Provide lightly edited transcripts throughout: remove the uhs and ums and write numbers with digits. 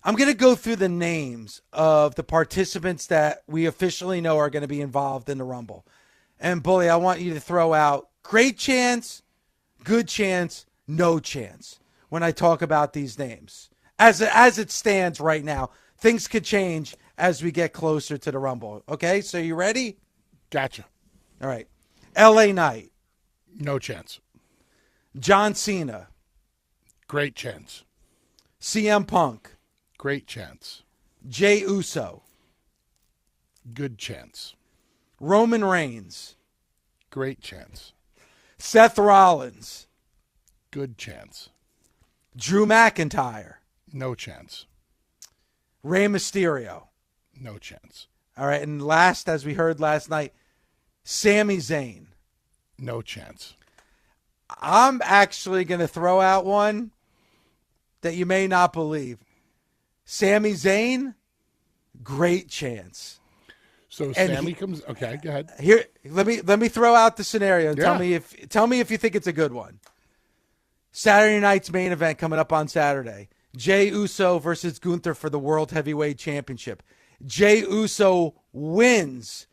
I'm going to go through the names of the participants that we officially know are going to be involved in the Rumble. And, Bully, I want you to throw out great chance, good chance, no chance when I talk about these names. As it stands right now, things could change as we get closer to the Rumble. Okay, so you ready? Gotcha. All right. LA Knight. No chance. John Cena. Great chance. CM Punk. Great chance. Jey Uso. Good chance. Roman Reigns. Great chance. Seth Rollins. Good chance. Drew McIntyre. No chance. Rey Mysterio. No chance. All right, and last, as we heard last night, Sami Zayn. No chance. I'm actually going to throw out one that you may not believe. Sami Zayn, great chance. So Sami comes. Okay, go ahead. Here, let me throw out the scenario and Yeah. tell me if you think it's a good one. Saturday night's main event coming up on Saturday. Jey Uso versus Gunther for the World Heavyweight Championship. Jey Uso wins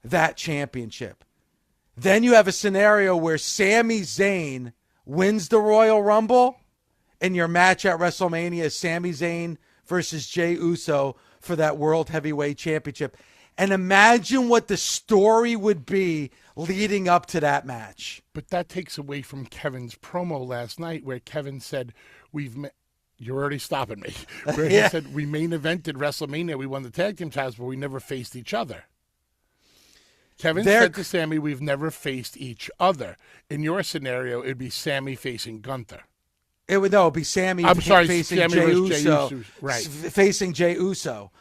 that championship. Then you have a scenario where Sami Zayn wins the Royal Rumble, and your match at WrestleMania is Sami Zayn versus Jey Uso for that World Heavyweight Championship. And imagine what the story would be leading up to that match. But that takes away from Kevin's promo last night where Kevin said, you're already stopping me. Where he said, we main evented WrestleMania. We won the tag team titles, but we never faced each other. Kevin said to Sami, we've never faced each other. In your scenario, it'd be Sami facing Gunther. It'd be Sami facing Sami Jey versus Uso. Jey Uso. Right. Facing Jey Uso.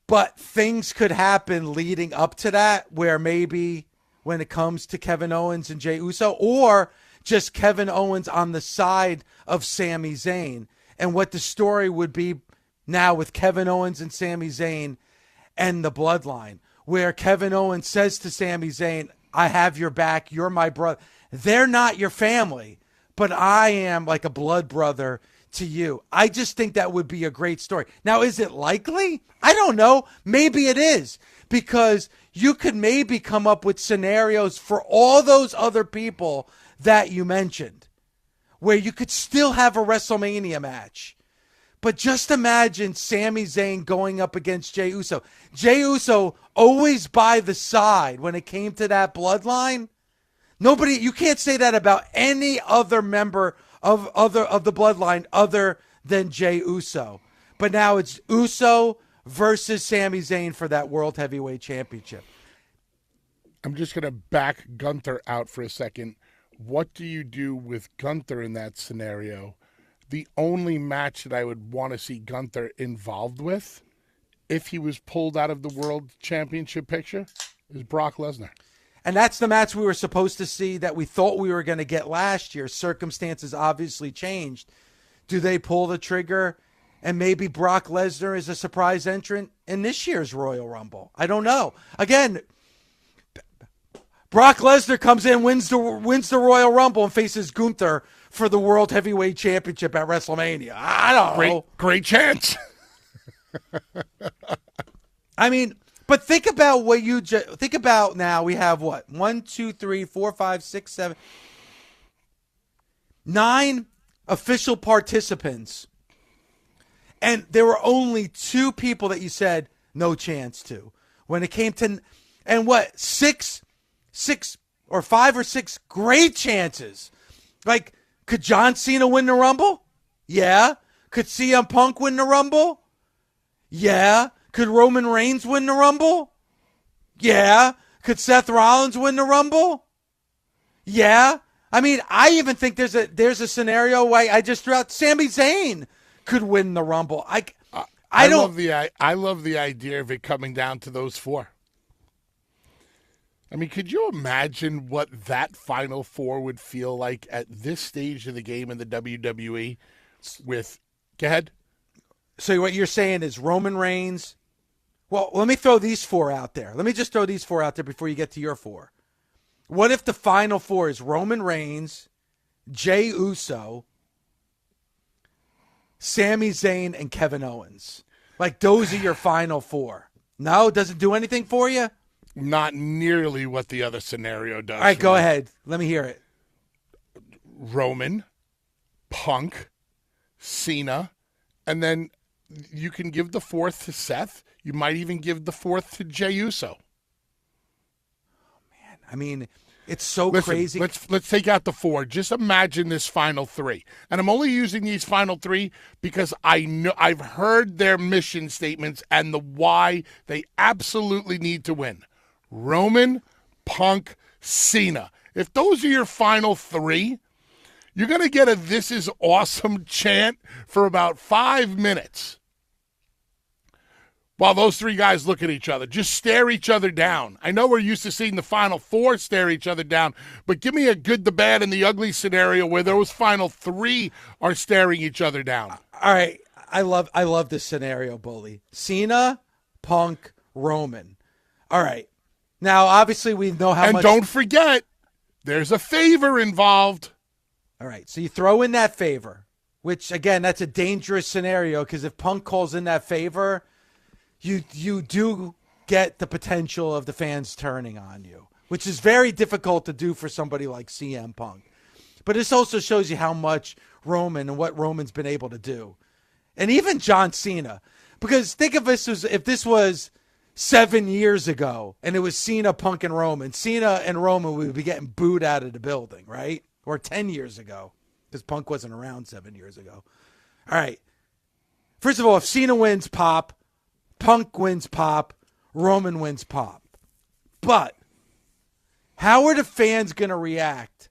But things could happen leading up to that where maybe when it comes to Kevin Owens and Jey Uso, or just Kevin Owens on the side of Sami Zayn, and what the story would be now with Kevin Owens and Sami Zayn and the bloodline, where Kevin Owens says to Sami Zayn, I have your back, you're my brother. They're not your family, but I am like a blood brother to you. I just think that would be a great story. Now, is it likely? I don't know. Maybe it is, because you could maybe come up with scenarios for all those other people that you mentioned where you could still have a WrestleMania match. But just imagine Sami Zayn going up against Jey Uso. Jey Uso always by the side when it came to that bloodline. You can't say that about any other member of the bloodline other than Jey Uso. But now it's Uso versus Sami Zayn for that World Heavyweight Championship. I'm just going to back Gunther out for a second. What do you do with Gunther in that scenario? The only match that I would want to see Gunther involved with, if he was pulled out of the World Championship picture, is Brock Lesnar. And that's the match we were supposed to see that we thought we were going to get last year. Circumstances obviously changed. Do they pull the trigger and maybe Brock Lesnar is a surprise entrant in this year's Royal Rumble? I don't know. Again, Brock Lesnar comes in, wins the Royal Rumble, and faces Gunther for the World Heavyweight Championship at WrestleMania. I don't know. Great chance. I mean, but think about what think about now. We have what? 1, 2, 3, 4, 5, 6, 7, 9 official participants. And there were only 2 people that you said no chance to. When it came to, and what, 6 or 5 or 6 great chances. Like, could John Cena win the Rumble? Yeah. Could CM Punk win the Rumble? Yeah. Could Roman Reigns win the Rumble? Yeah. Could Seth Rollins win the Rumble? Yeah. I mean, I even think there's a scenario where I just threw out Sami Zayn could win the Rumble. I love the idea of it coming down to those 4. I mean, could you imagine what that Final 4 would feel like at this stage of the game in the WWE with, go ahead. So what you're saying is Roman Reigns. Well, let me throw these 4 out there. Let me just throw these 4 out there before you get to your 4. What if the Final 4 is Roman Reigns, Jey Uso, Sami Zayn, and Kevin Owens. Like, those are your final four. No? Does it do anything for you? Not nearly what the other scenario does. All right, go ahead. Let me hear it. Roman, Punk, Cena, and then you can give the fourth to Seth. You might even give the fourth to Jey Uso. Man, I mean, it's so Listen, crazy. Let's take out the four. Just imagine this final three. And I'm only using these final three because I've heard their mission statements and the why they absolutely need to win. Roman, Punk, Cena. If those are your final three, you're going to get a "This is awesome" chant for about 5 minutes while those three guys look at each other. Just stare each other down. I know we're used to seeing the final four stare each other down, but give me a good, the bad, and the ugly scenario where those final three are staring each other down. All right. I love this scenario, Bully. Cena, Punk, Roman. All right. Now, obviously, we know how much. And don't forget, there's a favor involved. All right. So you throw in that favor, which, again, that's a dangerous scenario because if Punk calls in that favor, you do get the potential of the fans turning on you, which is very difficult to do for somebody like CM Punk. But this also shows you how much Roman and what Roman's been able to do. And even John Cena. Because think of this as if this was 7 years ago and it was Cena, Punk, and Roman. Cena and Roman would be getting booed out of the building, right? Or 10 years ago. Because Punk wasn't around 7 years ago. All right. First of all, if Cena wins, pop. Punk wins, pop. Roman wins, pop. But how are the fans going to react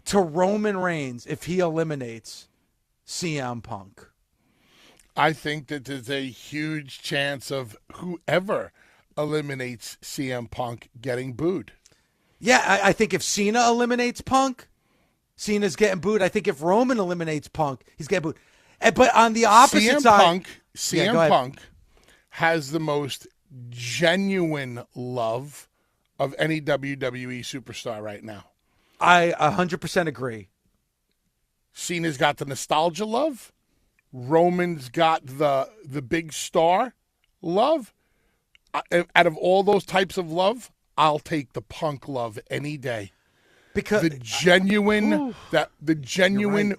to Roman Reigns if he eliminates CM Punk? I think that there's a huge chance of whoever eliminates CM Punk getting booed. Yeah, I think if Cena eliminates Punk, Cena's getting booed. I think if Roman eliminates Punk, he's getting booed. But on the opposite side, CM Punk has the most genuine love of any WWE superstar right now. I 100% agree. Cena's got the nostalgia love. Roman's got the big star love. Out of all those types of love, I'll take the Punk love any day. Because the genuine, right.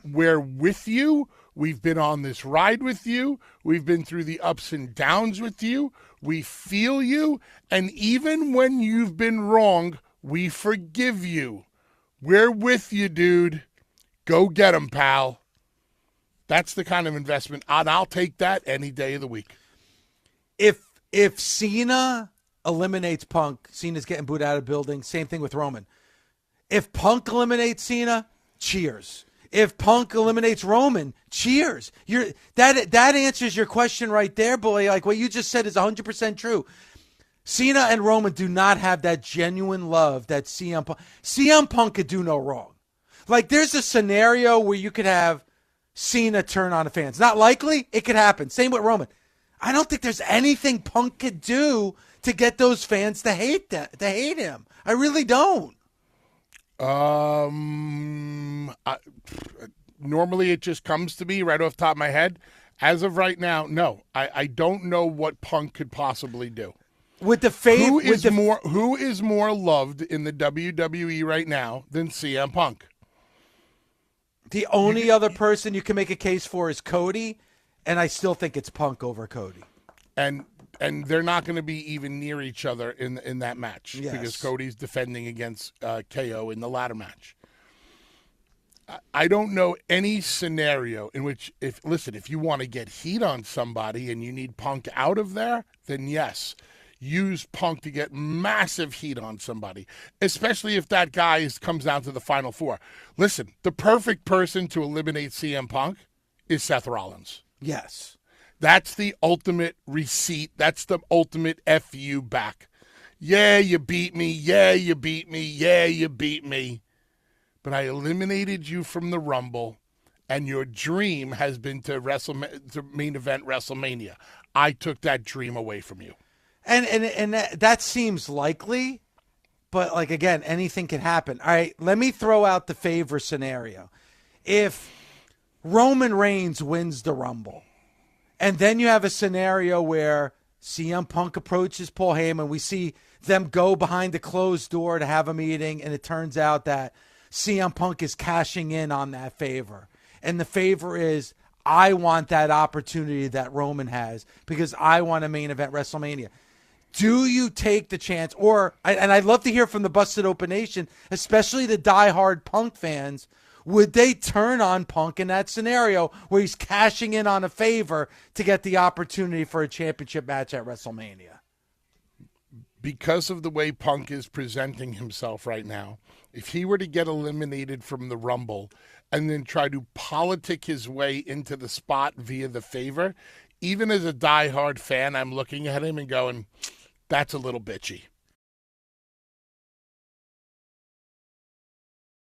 We're with you. We've been on this ride with you. We've been through the ups and downs with you. We feel you. And even when you've been wrong, we forgive you. We're with you, dude. Go get 'em, pal. That's the kind of investment, and I'll take that any day of the week. If Cena eliminates Punk, Cena's getting booed out of the building. Same thing with Roman. If Punk eliminates Cena, cheers. If Punk eliminates Roman, cheers. That answers your question right there, boy. Like what you just said is 100% true. Cena and Roman do not have that genuine love that CM Punk. CM Punk could do no wrong. Like there's a scenario where you could have Cena turn on the fans. Not likely. It could happen. Same with Roman. I don't think there's anything Punk could do to get those fans to hate him. I really don't. Normally it just comes to me right off the top of my head. As of right now, no. I don't know what Punk could possibly do. With the who is more loved in the WWE right now than CM Punk? The only other person you can make a case for is Cody, and I still think it's Punk over Cody. And they're not going to be even near each other in that match because Cody's defending against KO in the ladder match. I don't know any scenario in which, if you want to get heat on somebody and you need Punk out of there, then yes, use Punk to get massive heat on somebody, especially if that guy comes down to the final four. Listen, the perfect person to eliminate CM Punk is Seth Rollins. Yes. That's the ultimate receipt. That's the ultimate F you back. Yeah, you beat me. Yeah, you beat me. Yeah, you beat me. But I eliminated you from the Rumble, and your dream has been to main event WrestleMania. I took that dream away from you. And that seems likely, but like again, anything can happen. All right, let me throw out the favor scenario. If Roman Reigns wins the Rumble. And then you have a scenario where CM Punk approaches Paul Heyman. We see them go behind the closed door to have a meeting, and it turns out that CM Punk is cashing in on that favor. And the favor is, I want that opportunity that Roman has because I want a main event WrestleMania. Do you take the chance? And I'd love to hear from the Busted Open Nation, especially the diehard Punk fans. Would they turn on Punk in that scenario where he's cashing in on a favor to get the opportunity for a championship match at WrestleMania? Because of the way Punk is presenting himself right now, if he were to get eliminated from the Rumble and then try to politic his way into the spot via the favor, even as a diehard fan, I'm looking at him and going, that's a little bitchy.